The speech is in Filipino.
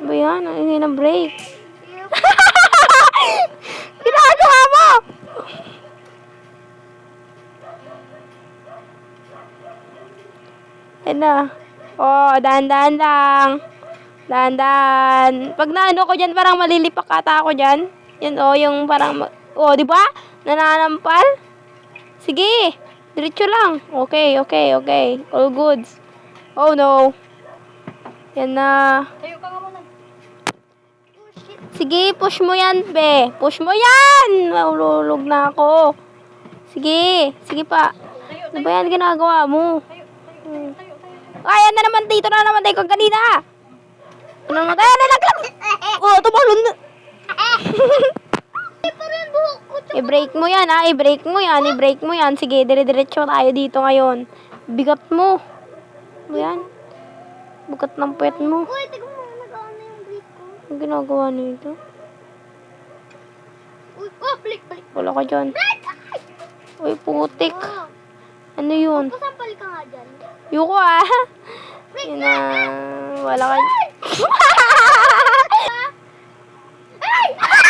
Ba yan? Ang ingay ng break. Ginagawa mo! Yan na. Oh, dahan-dahan lang. Dahan-dahan. Pag naano ko dyan, parang malilipak ata ako dyan. Yan oh, yung parang, oh, di ba? Nananampal. Sige. Diretso lang. Okay, okay, okay. All goods. Oh no. Yan na. Tayo ka nga muna. Oh, shit. Sige, push mo yan, be. Push mo yan! Mahululog na ako. Sige. Sige pa. Tayo, Ano ba yan ginagawa mo? tayo, tayo, tayo. Ay, yan na naman. Dito na naman tayo kag kanina. Ano naman? Ay, nalaglag! Oh, tumalon na. Parang buhok ko. I-break mo yan, ha? I-break mo yan. I-break mo yan. Sige, dire-diretso tayo dito ngayon. Bigat mo. Ano yan? Bugat ng puwet mo. Uy, tignan mo. Nag-ano yung break ko. Ang ginagawa nito? Uy, oh, balik, balik. Wala ka dyan. Balik! Ay! Uy, putik. Oh. Ano yun? Pasampal ka nga dyan. Yuko, ah. Yun na. Wala ka. Ay!